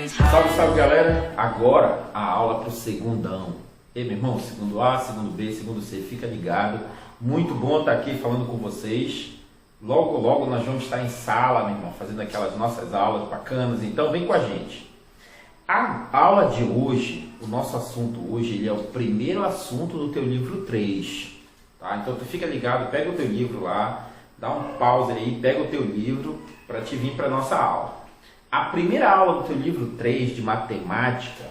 Salve, salve galera! Agora a aula para o segundão. Ei meu irmão, segundo A, segundo B, segundo C, fica ligado. Muito bom estar aqui falando com vocês. Logo, logo nós vamos estar em sala, meu irmão, fazendo aquelas nossas aulas bacanas. Então vem com a gente. A aula de hoje, o nosso assunto hoje, ele é o primeiro assunto do teu livro 3. Tá? Então tu fica ligado, pega o teu livro lá, dá um pause aí, pega o teu livro para te vir para a nossa aula. A primeira aula do teu livro 3 de matemática,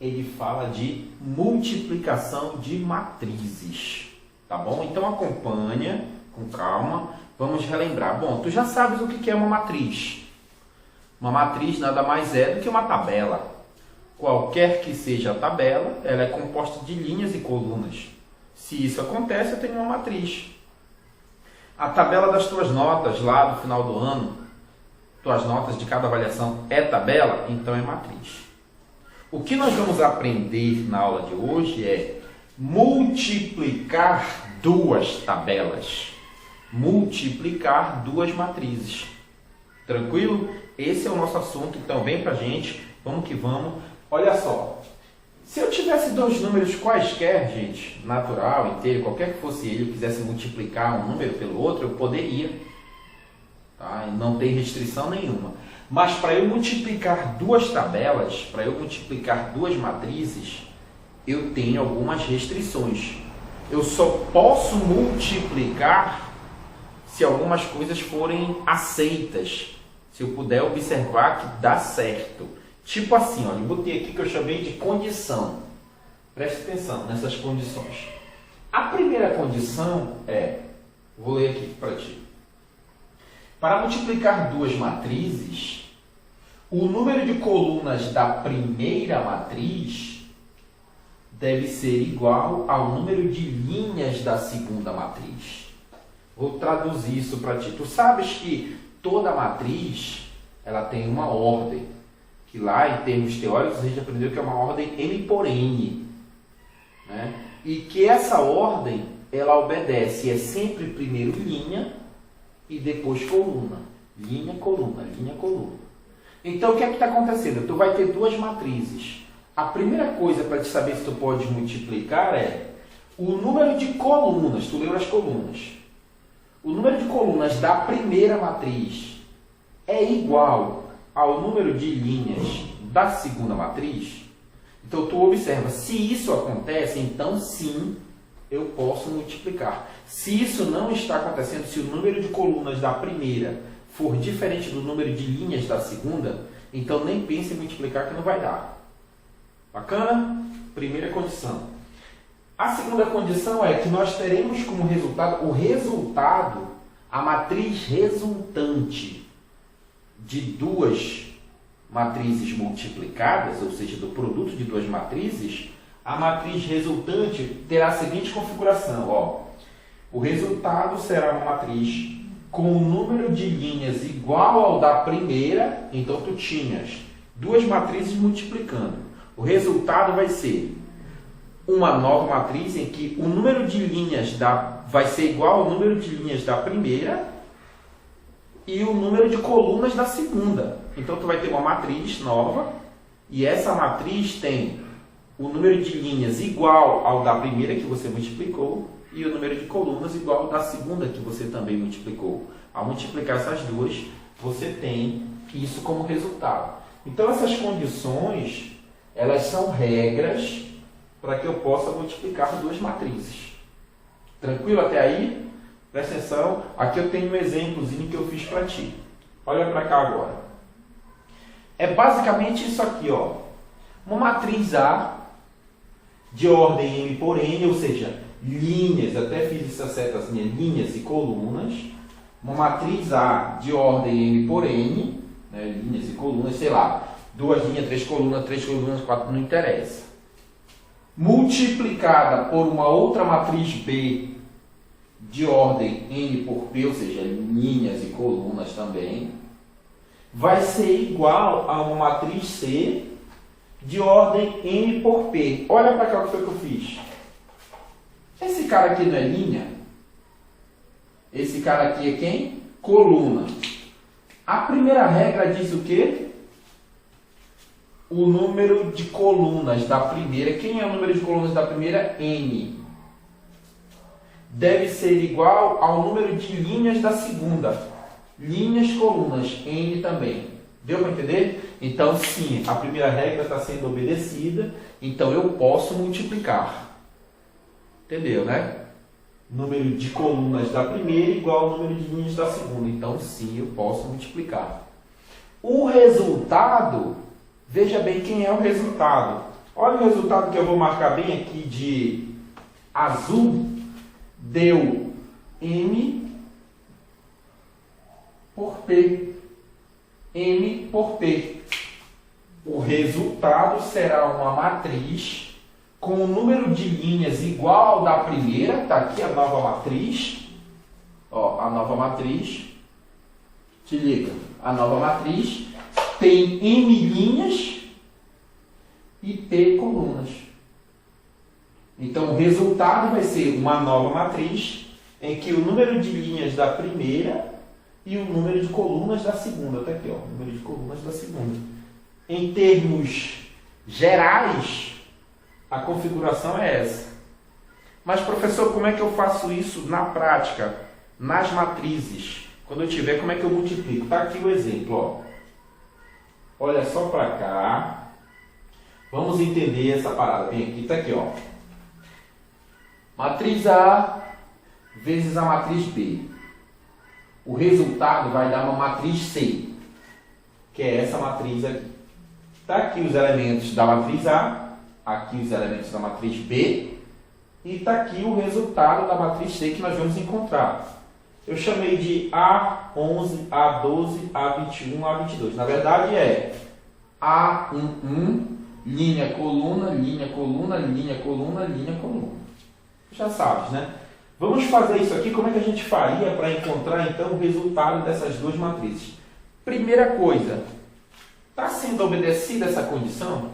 ele fala de multiplicação de matrizes, tá bom? Então acompanha com calma, vamos relembrar. Bom, tu já sabes o que é uma matriz. Uma matriz nada mais é do que uma tabela. Qualquer que seja a tabela, ela é composta de linhas e colunas. Se isso acontece, eu tenho uma matriz. A tabela das tuas notas lá no final do ano, tuas notas de cada avaliação é tabela, então é matriz. O que nós vamos aprender na aula de hoje é multiplicar duas tabelas. Multiplicar duas matrizes. Tranquilo? Esse é o nosso assunto, então vem pra gente, vamos que vamos. Olha só, se eu tivesse dois números quaisquer, gente, natural, inteiro, qualquer que fosse ele, eu quisesse multiplicar um número pelo outro, eu poderia. Tá? E não tem restrição nenhuma. Mas para eu multiplicar duas tabelas, para eu multiplicar duas matrizes, eu tenho algumas restrições. Eu só posso multiplicar se algumas coisas forem aceitas. Se eu puder observar que dá certo. Tipo assim, olha, eu botei aqui que eu chamei de condição. Preste atenção nessas condições. A primeira condição é, vou ler aqui para ti. Para multiplicar duas matrizes, o número de colunas da primeira matriz deve ser igual ao número de linhas da segunda matriz. Vou traduzir isso para ti. Tu sabes que toda matriz ela tem uma ordem, que lá em termos teóricos a gente aprendeu que é uma ordem N por N, né? E que essa ordem ela obedece, é sempre primeiro linha e depois coluna. Linha, coluna, linha, coluna. Então o que é que está acontecendo? Tu vai ter duas matrizes. A primeira coisa para te saber se tu pode multiplicar é o número de colunas. Tu lembra as colunas? O número de colunas da primeira matriz é igual ao número de linhas da segunda matriz. Então tu observa, se isso acontece, então sim, eu posso multiplicar. Se isso não está acontecendo, se o número de colunas da primeira for diferente do número de linhas da segunda, então nem pense em multiplicar que não vai dar. Bacana? Primeira condição. A segunda condição é que nós teremos como resultado, a matriz resultante de duas matrizes multiplicadas, ou seja, do produto de duas matrizes, a matriz resultante terá a seguinte configuração. Ó. O resultado será uma matriz com o número de linhas igual ao da primeira, então tu tinhas duas matrizes multiplicando. O resultado vai ser uma nova matriz em que o número de linhas vai ser igual ao número de linhas da primeira e o número de colunas da segunda. Então tu vai ter uma matriz nova e essa matriz tem o número de linhas igual ao da primeira que você multiplicou e o número de colunas igual ao da segunda que você também multiplicou. Ao multiplicar essas duas, você tem isso como resultado. Então essas condições, elas são regras para que eu possa multiplicar duas matrizes. Tranquilo até aí? Presta atenção, aqui eu tenho um exemplozinho que eu fiz para ti. Olha para cá agora. É basicamente isso aqui, ó. Uma matriz A de ordem M por N, ou seja, linhas, até fiz essa setazinha, linhas e colunas. Uma matriz A de ordem M por N, né, linhas e colunas, sei lá, duas linhas, três colunas, quatro, não interessa. Multiplicada por uma outra matriz B de ordem N por P, ou seja, linhas e colunas também, vai ser igual a uma matriz C de ordem N por P. Olha para cá o que foi que eu fiz. Esse cara aqui não é linha? Esse cara aqui é quem? Coluna. A primeira regra diz o quê? o número de colunas da primeira. Quem é o número de colunas da primeira? N. Deve ser igual ao número de linhas da segunda. Linhas, colunas, N também. Deu para entender? Então, sim, a primeira regra está sendo obedecida. Então, eu posso multiplicar. Entendeu, né? Número de colunas da primeira igual ao número de linhas da segunda. Então, sim, eu posso multiplicar. O resultado, veja bem quem é o resultado. Olha o resultado que eu vou marcar bem aqui de azul. Deu M por P. M por P. O resultado será uma matriz com o número de linhas igual ao da primeira. Está aqui a nova matriz. Ó, a nova matriz. Se liga. A nova matriz tem M linhas e P colunas. Então, o resultado vai ser uma nova matriz em que o número de linhas da primeira e o número de colunas da segunda. Está aqui, ó, o número de colunas da segunda. Em termos gerais, a configuração é essa. Mas, professor, como é que eu faço isso na prática, nas matrizes? Quando eu tiver, como é que eu multiplico? Está aqui o exemplo, ó. Olha só para cá. Vamos entender essa parada. Vem aqui, está aqui, ó. Matriz A vezes a matriz B. O resultado vai dar uma matriz C, que é essa matriz aqui. Está aqui os elementos da matriz A, aqui os elementos da matriz B, e está aqui o resultado da matriz C que nós vamos encontrar. Eu chamei de A11, A12, A21, A22. Na verdade é A11, linha, coluna, linha, coluna, linha, coluna, linha, coluna. Já sabes, né? Vamos fazer isso aqui. Como é que a gente faria para encontrar, então, o resultado dessas duas matrizes? Primeira coisa, está sendo obedecida essa condição?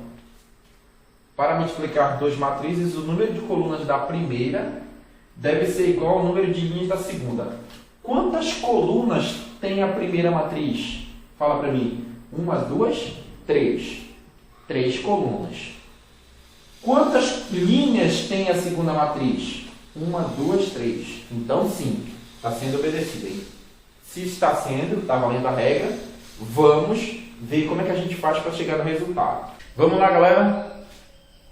Para multiplicar duas matrizes, o número de colunas da primeira deve ser igual ao número de linhas da segunda. Quantas colunas tem a primeira matriz? Fala para mim. 1, 2, 3. 3 colunas. Quantas linhas tem a segunda matriz? 1, 2, 3. Então, sim, está sendo obedecida. Hein? Se está sendo, está valendo a regra, vamos ver como é que a gente faz para chegar no resultado. Vamos lá, galera?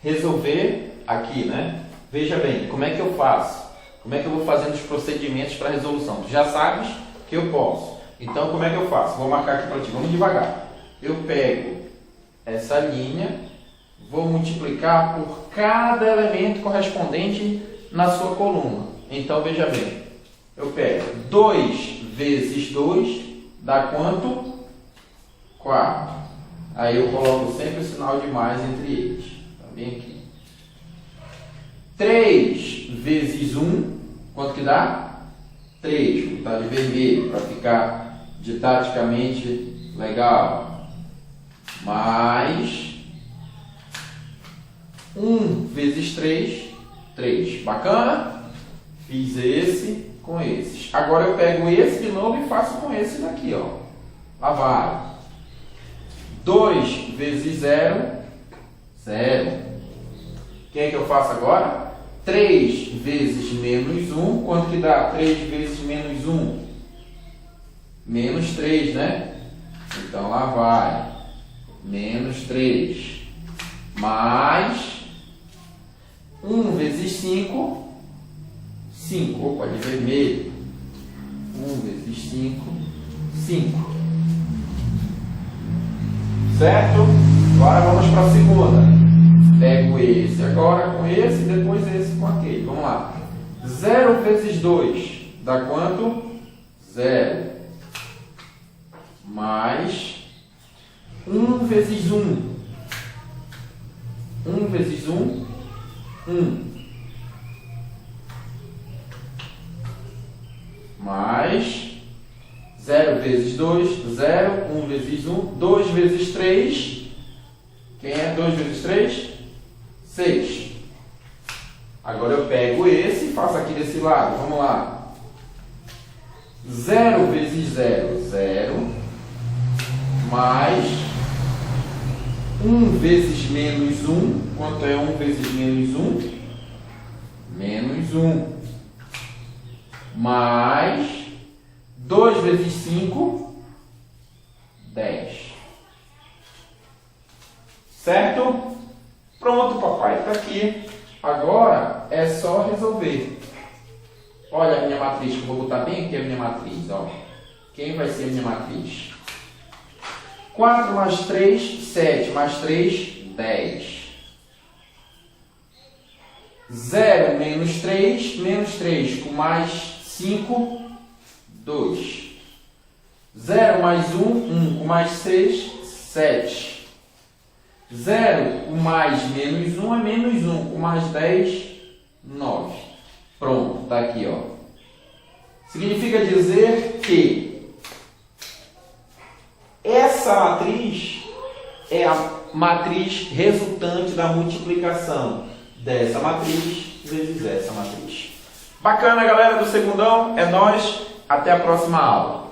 Resolver aqui, né? Veja bem, como é que eu faço? Como é que eu vou fazendo os procedimentos para resolução? Tu já sabes que eu posso. Então, como é que eu faço? Vou marcar aqui para ti. Vamos devagar. Eu pego essa linha, vou multiplicar por cada elemento correspondente na sua coluna. Então, veja bem. Eu pego 2 vezes 2, dá quanto? 4. Aí eu coloco sempre o sinal de mais entre eles. Tá bem aqui. 3 vezes 1, quanto que dá? 3. Vou botar de vermelho para ficar didaticamente legal. Mais 1 vezes 3, 3. Bacana? Fiz esse com esses. Agora eu pego esse de novo e faço com esse daqui, ó. Lá vai. 2 vezes 0, 0. Quem é que eu faço agora? 3 vezes menos 1. Quanto que dá 3 vezes menos 1? Menos 3, né? Então lá vai. Menos 3. Mais 1 vezes 5. 5. Opa, de vermelho. 1 vezes 5. 5. Certo? Agora vamos para a segunda. Pego esse agora com esse e depois esse com aquele. Vamos lá. 0 vezes 2 dá quanto? 0. Mais 1 vezes 1. 1 vezes 1, 1. Mais 0 vezes 2, 0. 1 vezes 1, 2 vezes 3. Quem é 2 vezes 3? 6. Agora eu pego esse e faço aqui desse lado. Vamos lá. 0 vezes 0, 0. Mais 1 vezes menos 1. Quanto é 1 vezes menos 1? Menos 1. Mais 2 vezes 5, 10. Certo? Pronto, papai, está aqui. Agora é só resolver. Olha a minha matriz, que eu vou botar bem aqui a minha matriz. Ó. Quem vai ser a minha matriz? 4 mais 3, 7. Mais 3, 10. 0 menos 3 com mais 5, 2. 0 mais 1 com mais 6, 7. 0 com mais menos 1 é menos 1, com mais 10, 9. Pronto, está aqui, ó. Significa dizer que essa matriz é a matriz resultante da multiplicação dessa matriz vezes essa matriz. Bacana, galera do segundão. É nóis. Até a próxima aula.